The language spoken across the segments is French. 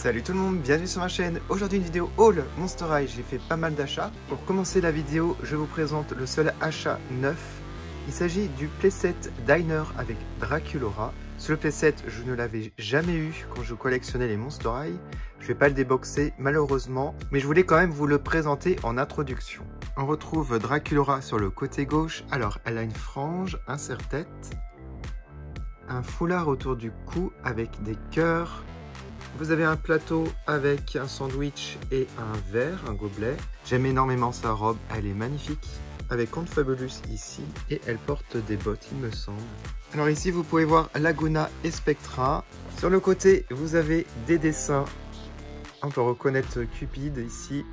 Salut tout le monde, bienvenue sur ma chaîne. Aujourd'hui une vidéo haul Monster High, j'ai fait pas mal d'achats. Pour commencer la vidéo, je vous présente le seul achat neuf. Il s'agit du playset Diner avec Draculaura. Ce playset, je ne l'avais jamais eu quand je collectionnais les Monster High. Je vais pas le déboxer malheureusement, mais je voulais quand même vous le présenter en introduction. On retrouve Draculaura sur le côté gauche. Alors elle a une frange, un serre-tête, un foulard autour du cou avec des cœurs. Vous avez un plateau avec un sandwich et un verre, un gobelet. J'aime énormément sa robe, elle est magnifique. Avec Confabulous ici, et elle porte des bottes, il me semble. Alors ici, vous pouvez voir Laguna et Spectra. Sur le côté, vous avez des dessins. On peut reconnaître Cupid ici.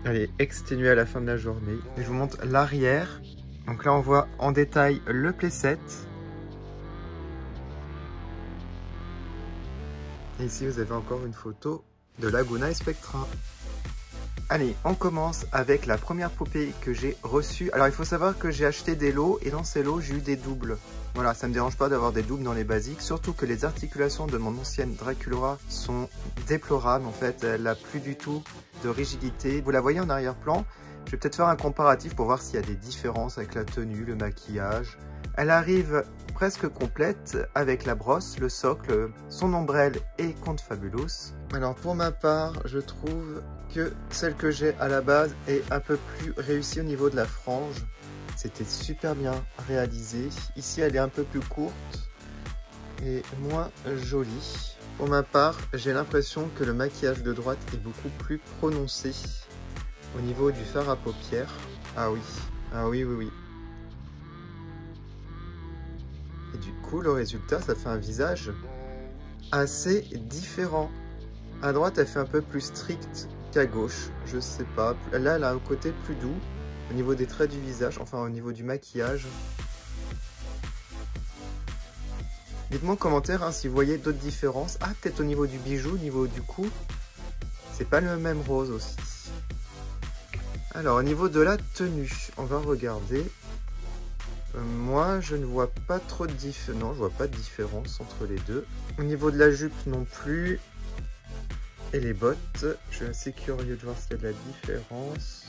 Elle est exténuée à la fin de la journée. Et je vous montre l'arrière. Donc là, on voit en détail le playset. Et ici, vous avez encore une photo de Laguna et Spectra. Allez, on commence avec la première poupée que j'ai reçue. Alors, il faut savoir que j'ai acheté des lots et dans ces lots, j'ai eu des doubles. Voilà, ça ne me dérange pas d'avoir des doubles dans les basiques. Surtout que les articulations de mon ancienne Draculaura sont déplorables. En fait, elle n'a plus du tout de rigidité. Vous la voyez en arrière-plan. Je vais peut-être faire un comparatif pour voir s'il y a des différences avec la tenue, le maquillage. Elle arrive presque complète avec la brosse, le socle, son ombrelle et Confabulous. Alors pour ma part, je trouve que celle que j'ai à la base est un peu plus réussie au niveau de la frange. C'était super bien réalisé. Ici, elle est un peu plus courte et moins jolie. Pour ma part, j'ai l'impression que le maquillage de droite est beaucoup plus prononcé au niveau du fard à paupières. Ah oui, oui. Et du coup, le résultat, ça fait un visage assez différent. À droite, elle fait un peu plus stricte qu'à gauche. Je sais pas. Là, elle a un côté plus doux au niveau des traits du visage, enfin au niveau du maquillage. Dites-moi en commentaire si vous voyez d'autres différences. Ah, peut-être au niveau du bijou, au niveau du cou. C'est pas le même rose aussi. Alors, au niveau de la tenue, on va regarder. Moi, je ne vois pas trop de différence. Non, je vois pas de différence entre les deux. Au niveau de la jupe non plus. Et les bottes. Je suis assez curieux de voir s'il y a de la différence.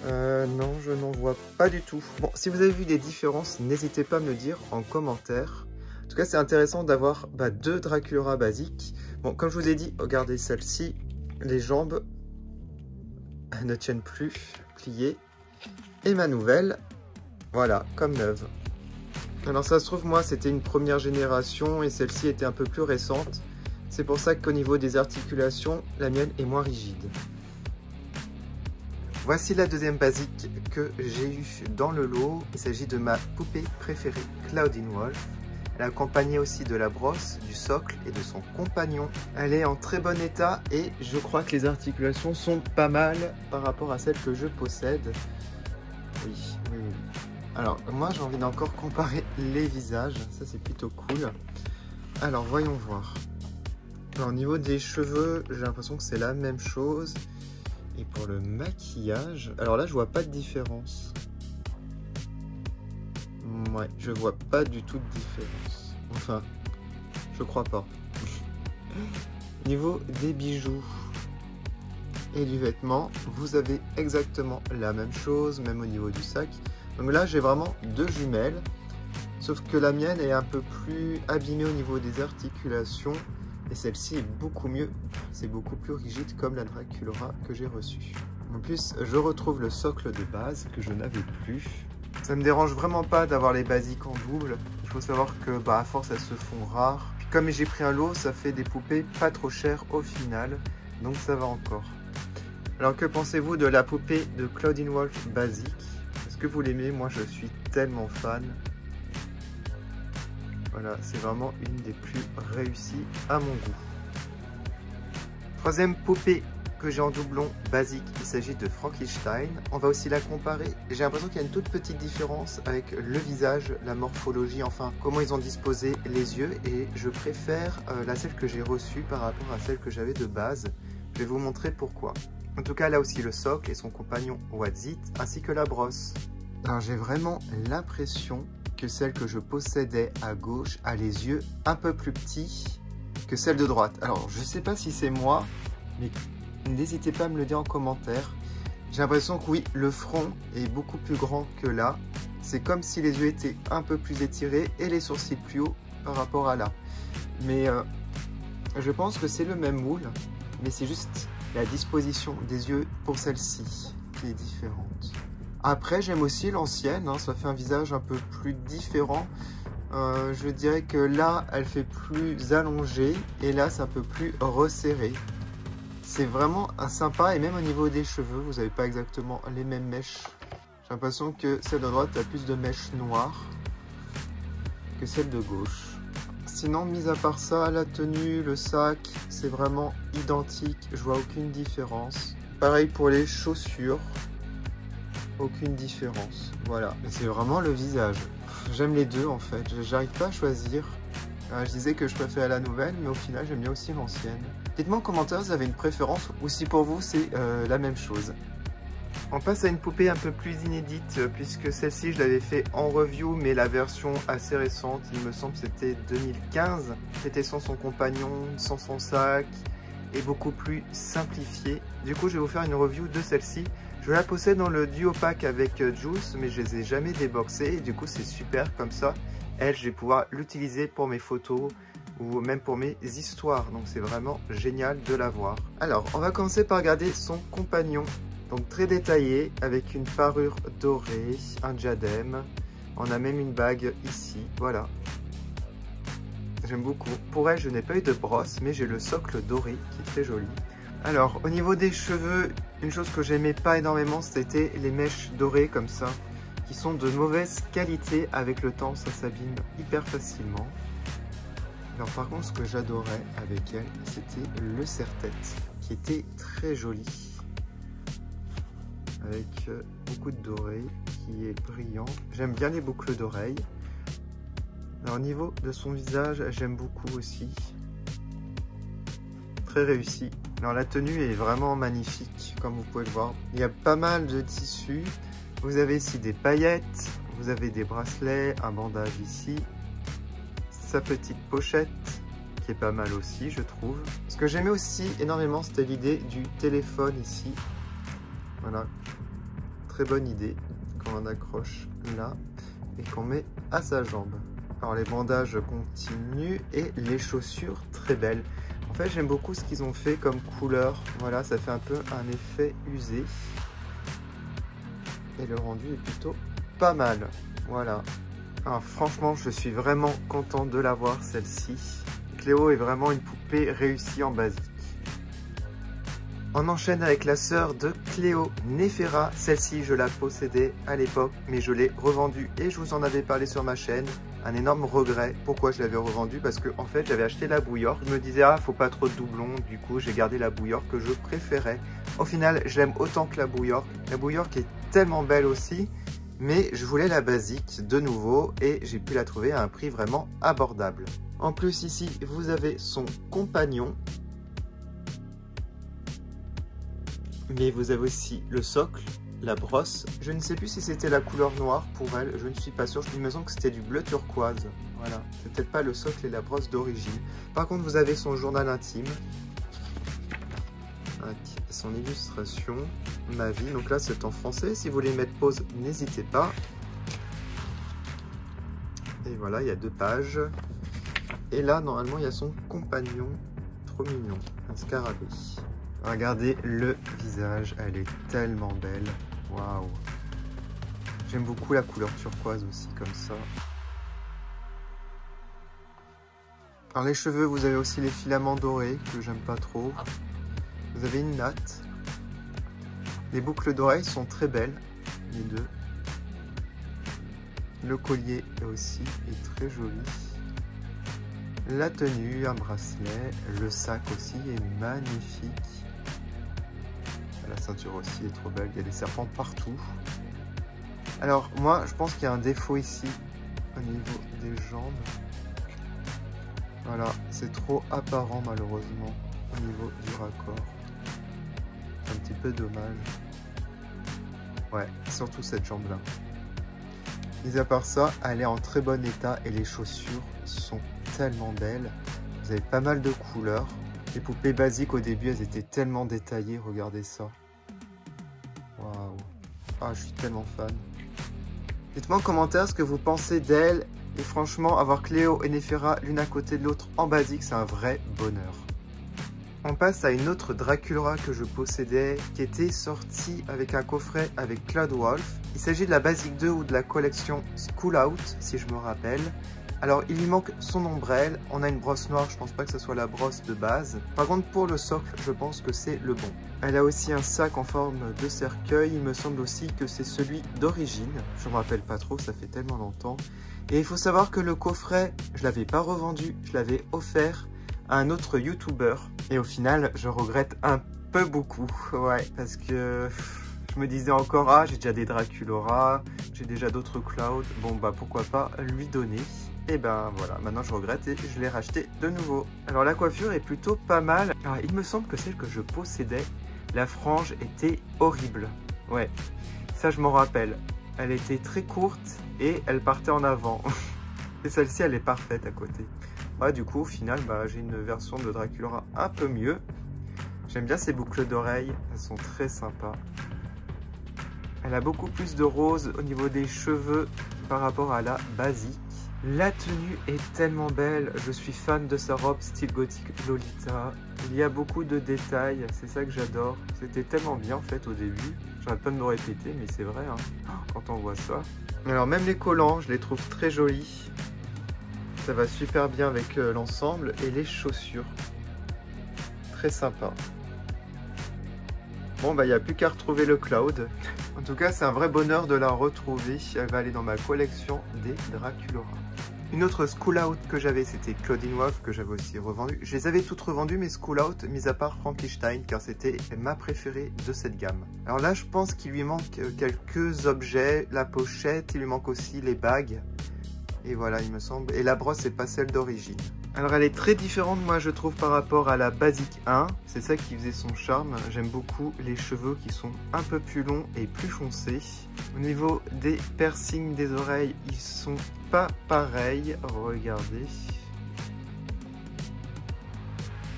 Non, je n'en vois pas du tout. Bon, si vous avez vu des différences, n'hésitez pas à me le dire en commentaire. En tout cas, c'est intéressant d'avoir deux Draculaura basiques. Bon, comme je vous ai dit, regardez celle-ci. Les jambes ne tiennent plus, pliées. Et ma nouvelle... Voilà, comme neuve. Alors ça se trouve, moi, c'était une première génération et celle-ci était un peu plus récente. C'est pour ça qu'au niveau des articulations, la mienne est moins rigide. Voici la deuxième basique que j'ai eue dans le lot. Il s'agit de ma poupée préférée, Claudine Wolf. Elle est accompagnée aussi de la brosse, du socle et de son compagnon. Elle est en très bon état et je crois que les articulations sont pas mal par rapport à celles que je possède. Oui. Alors, moi, j'ai envie d'encore comparer les visages. Ça, c'est plutôt cool. Alors, voyons voir. Alors, au niveau des cheveux, j'ai l'impression que c'est la même chose. Et pour le maquillage... Alors là, je vois pas de différence. Ouais, je vois pas du tout de différence. Enfin, je crois pas. Au niveau des bijoux et du vêtement, vous avez exactement la même chose, même au niveau du sac. Donc là, j'ai vraiment deux jumelles, sauf que la mienne est un peu plus abîmée au niveau des articulations, et celle-ci est beaucoup mieux, c'est beaucoup plus rigide comme la Draculaura que j'ai reçue. En plus, je retrouve le socle de base que je n'avais plus. Ça me dérange vraiment pas d'avoir les basiques en double. Il faut savoir que à force, elles se font rares. Puis comme j'ai pris un lot, ça fait des poupées pas trop chères au final, donc ça va encore. Alors que pensez-vous de la poupée de Claudine Wolf basique? Est-ce que vous l'aimez? Moi, je suis tellement fan. Voilà, c'est vraiment une des plus réussies à mon goût. Troisième poupée que j'ai en doublon basique, il s'agit de Frankenstein. On va aussi la comparer. J'ai l'impression qu'il y a une toute petite différence avec le visage, la morphologie, enfin, comment ils ont disposé les yeux. Et je préfère celle que j'ai reçue par rapport à celle que j'avais de base. Je vais vous montrer pourquoi. En tout cas, là aussi le socle et son compagnon What's It, ainsi que la brosse. Alors j'ai vraiment l'impression que celle que je possédais à gauche a les yeux un peu plus petits que celle de droite. Alors, je ne sais pas si c'est moi, mais n'hésitez pas à me le dire en commentaire. J'ai l'impression que oui, le front est beaucoup plus grand que là. C'est comme si les yeux étaient un peu plus étirés et les sourcils plus hauts par rapport à là. Mais je pense que c'est le même moule, mais c'est juste la disposition des yeux pour celle-ci qui est différente. Après, j'aime aussi l'ancienne, hein, ça fait un visage un peu plus différent. Je dirais que là, elle fait plus allongée et là, c'est un peu plus resserré. C'est vraiment un sympa et même au niveau des cheveux, vous n'avez pas exactement les mêmes mèches. J'ai l'impression que celle de droite a plus de mèches noires que celle de gauche. Sinon, mis à part ça, la tenue, le sac, c'est vraiment identique. Je vois aucune différence. Pareil pour les chaussures. Aucune différence. Voilà. C'est vraiment le visage. J'aime les deux en fait. J'arrive pas à choisir. Je disais que je préférais la nouvelle, mais au final, j'aime bien aussi l'ancienne. Dites-moi en commentaire si vous avez une préférence ou si pour vous, c'est la même chose. On passe à une poupée un peu plus inédite puisque celle-ci je l'avais fait en review mais la version assez récente, il me semble que c'était 2015. C'était sans son compagnon, sans son sac et beaucoup plus simplifié. Du coup je vais vous faire une review de celle-ci. Je la possède dans le duo pack avec Juice mais je les ai jamais déboxés et du coup c'est super comme ça. Elle, je vais pouvoir l'utiliser pour mes photos ou même pour mes histoires. Donc c'est vraiment génial de l'avoir. Alors on va commencer par regarder son compagnon. Donc très détaillé, avec une parure dorée, un diadème. On a même une bague ici, voilà. J'aime beaucoup. Pour elle, je n'ai pas eu de brosse, mais j'ai le socle doré qui est très joli. Alors, au niveau des cheveux, une chose que j'aimais pas énormément, c'était les mèches dorées comme ça, qui sont de mauvaise qualité. Avec le temps, ça s'abîme hyper facilement. Alors par contre, ce que j'adorais avec elle, c'était le serre-tête, qui était très joli. Avec beaucoup de doré qui est brillant. J'aime bien les boucles d'oreilles. Alors au niveau de son visage, j'aime beaucoup aussi. Très réussi. Alors la tenue est vraiment magnifique, comme vous pouvez le voir. Il y a pas mal de tissus. Vous avez ici des paillettes, vous avez des bracelets, un bandage ici. Sa petite pochette, qui est pas mal aussi, je trouve. Ce que j'aimais aussi énormément, c'était l'idée du téléphone ici. Voilà, très bonne idée qu'on en accroche là et qu'on met à sa jambe. Alors les bandages continuent et les chaussures très belles. En fait j'aime beaucoup ce qu'ils ont fait comme couleur. Voilà, ça fait un peu un effet usé. Et le rendu est plutôt pas mal. Voilà. Alors franchement je suis vraiment content de l'avoir celle-ci. Cléo est vraiment une poupée réussie en basique. On enchaîne avec la sœur de Cléo, Néféra. Celle-ci, je la possédais à l'époque, mais je l'ai revendue et je vous en avais parlé sur ma chaîne. Un énorme regret. Pourquoi je l'avais revendue? Parce que en fait, j'avais acheté la bouillarque. Je me disais, ah, faut pas trop de doublons. Du coup, j'ai gardé la bouillarque que je préférais. Au final, je l'aime autant que la bouillarque. La bouillarque est tellement belle aussi, mais je voulais la basique de nouveau et j'ai pu la trouver à un prix vraiment abordable. En plus, ici, vous avez son compagnon. Mais vous avez aussi le socle, la brosse. Je ne sais plus si c'était la couleur noire pour elle, je ne suis pas sûr. Il me semble que c'était du bleu turquoise. Voilà, c'est peut-être pas le socle et la brosse d'origine. Par contre, vous avez son journal intime. Son illustration, ma vie. Donc là, c'est en français. Si vous voulez mettre pause, n'hésitez pas. Et voilà, il y a 2 pages. Et là, normalement, il y a son compagnon. Trop mignon, un scarabée. Regardez le visage, elle est tellement belle. Waouh! J'aime beaucoup la couleur turquoise aussi, comme ça. Alors les cheveux, vous avez aussi les filaments dorés, que j'aime pas trop. Vous avez une natte. Les boucles d'oreilles sont très belles, les deux. Le collier aussi est très joli. La tenue, un bracelet, le sac aussi est magnifique. La ceinture aussi est trop belle, il y a des serpents partout. Alors moi je pense qu'il y a un défaut ici au niveau des jambes. Voilà, c'est trop apparent malheureusement au niveau du raccord. C'est un petit peu dommage. Ouais, surtout cette jambe là. Mis à part ça, elle est en très bon état et les chaussures sont tellement belles. Vous avez pas mal de couleurs. Les poupées basiques au début, elles étaient tellement détaillées, regardez ça. Waouh. Ah, je suis tellement fan. Dites-moi en commentaire ce que vous pensez d'elle. Et franchement, avoir Cléo et Néféra l'une à côté de l'autre en basique, c'est un vrai bonheur. On passe à une autre Dracula que je possédais, qui était sortie avec un coffret avec Cloud Wolf. Il s'agit de la Basique 2 ou de la collection School Out, si je me rappelle. Alors, il lui manque son ombrelle. On a une brosse noire, je pense pas que ce soit la brosse de base. Par contre, pour le socle, je pense que c'est le bon. Elle a aussi un sac en forme de cercueil. Il me semble aussi que c'est celui d'origine. Je me rappelle pas trop, ça fait tellement longtemps. Et il faut savoir que le coffret, je l'avais pas revendu, je l'avais offert à un autre YouTuber. Et au final, je regrette un peu beaucoup. Ouais, parce que je me disais encore, ah, j'ai déjà des Draculaura, j'ai déjà d'autres Cloud. Bon, bah pourquoi pas lui donner. Et ben voilà, maintenant je regrette et je l'ai racheté de nouveau. Alors la coiffure est plutôt pas mal. Alors il me semble que celle que je possédais, la frange était horrible. Ouais, ça je m'en rappelle. Elle était très courte et elle partait en avant. Et celle-ci, elle est parfaite à côté. Ouais, du coup, au final, bah, j'ai une version de Draculaura un peu mieux. J'aime bien ces boucles d'oreilles, elles sont très sympas. Elle a beaucoup plus de rose au niveau des cheveux par rapport à la basique. La tenue est tellement belle, je suis fan de sa robe style gothique Lolita. Il y a beaucoup de détails, c'est ça que j'adore. C'était tellement bien en fait au début. J'arrête pas de me répéter, mais c'est vrai, hein, quand on voit ça. Alors même les collants, je les trouve très jolis. Ça va super bien avec l'ensemble. Et les chaussures, très sympa. Bon bah il n'y a plus qu'à retrouver le Cloud. En tout cas c'est un vrai bonheur de la retrouver. Elle va aller dans ma collection des Draculaura. Une autre School Out que j'avais, c'était Claudine Wolf, que j'avais aussi revendu. Je les avais toutes revendues, mes School Out, mis à part Frankenstein, car c'était ma préférée de cette gamme. Alors là, je pense qu'il lui manque quelques objets, la pochette, il lui manque aussi les bagues. Et voilà, il me semble. Et la brosse, c'est pas celle d'origine. Alors elle est très différente, moi je trouve, par rapport à la Basique 1. C'est ça qui faisait son charme. J'aime beaucoup les cheveux qui sont un peu plus longs et plus foncés. Au niveau des piercings des oreilles, ils sont pas pareils. Regardez.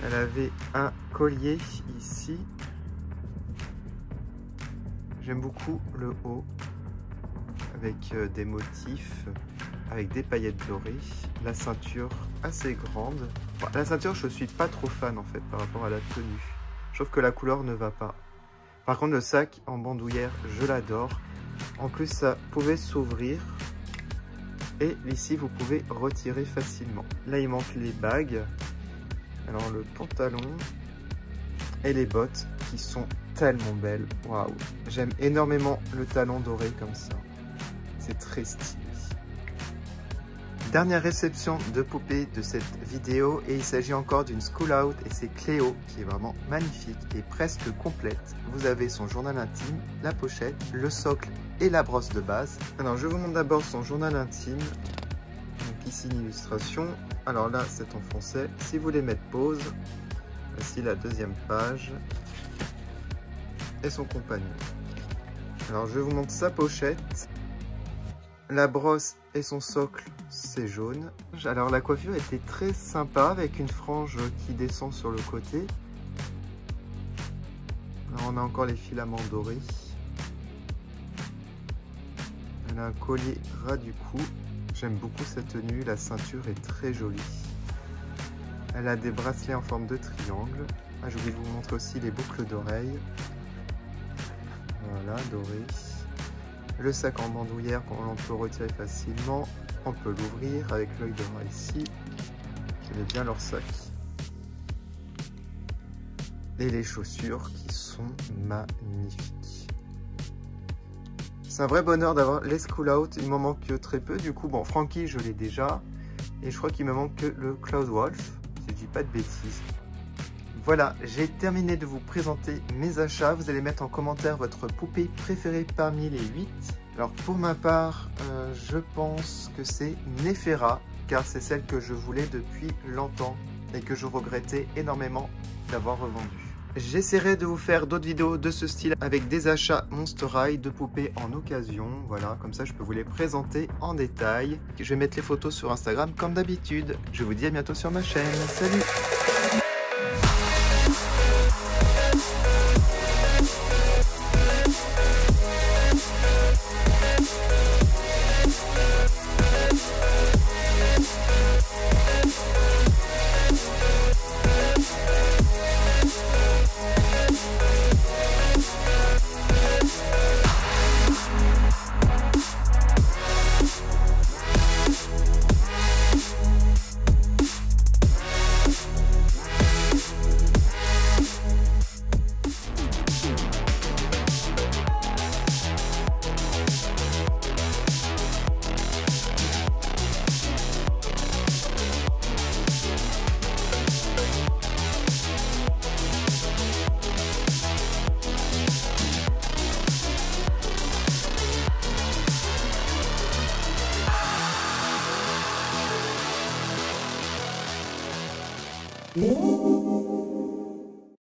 Elle avait un collier ici. J'aime beaucoup le haut. Avec des motifs, avec des paillettes dorées. La ceinture assez grande. Bon, la ceinture, je suis pas trop fan en fait par rapport à la tenue. Je trouve que la couleur ne va pas. Par contre, le sac en bandoulière, je l'adore. En plus, ça pouvait s'ouvrir. Et ici, vous pouvez retirer facilement. Là, il manque les bagues. Alors, le pantalon et les bottes qui sont tellement belles. Waouh! J'aime énormément le talon doré comme ça. C'est très stylé. Dernière réception de poupée de cette vidéo et il s'agit encore d'une School Out et c'est Cléo qui est vraiment magnifique et presque complète. Vous avez son journal intime, la pochette, le socle et la brosse de base. Alors je vous montre d'abord son journal intime. Donc ici une illustration. Alors là c'est en français. Si vous voulez mettre pause, voici la deuxième page et son compagnon. Alors je vous montre sa pochette. La brosse et son socle, c'est jaune. Alors la coiffure était très sympa avec une frange qui descend sur le côté. Alors on a encore les filaments dorés. Elle a un collier ras du cou. J'aime beaucoup sa tenue, la ceinture est très jolie. Elle a des bracelets en forme de triangle. Ah, je voulais vous montrer aussi les boucles d'oreilles. Voilà, dorées. Le sac en bandoulière qu'on peut retirer facilement. On peut l'ouvrir avec l'œil de rat ici. J'aime bien leur sac. Et les chaussures qui sont magnifiques. C'est un vrai bonheur d'avoir les School Out. Il m'en manque très peu. Du coup, bon, Frankie, je l'ai déjà. Et je crois qu'il me manque que le Cloud Wolf. Si je dis pas de bêtises. Voilà, j'ai terminé de vous présenter mes achats. Vous allez mettre en commentaire votre poupée préférée parmi les 8. Alors pour ma part, je pense que c'est Néféra, car c'est celle que je voulais depuis longtemps et que je regrettais énormément d'avoir revendue. J'essaierai de vous faire d'autres vidéos de ce style avec des achats Monster High de poupées en occasion. Voilà, comme ça je peux vous les présenter en détail. Je vais mettre les photos sur Instagram comme d'habitude. Je vous dis à bientôt sur ma chaîne. Salut! Ooh.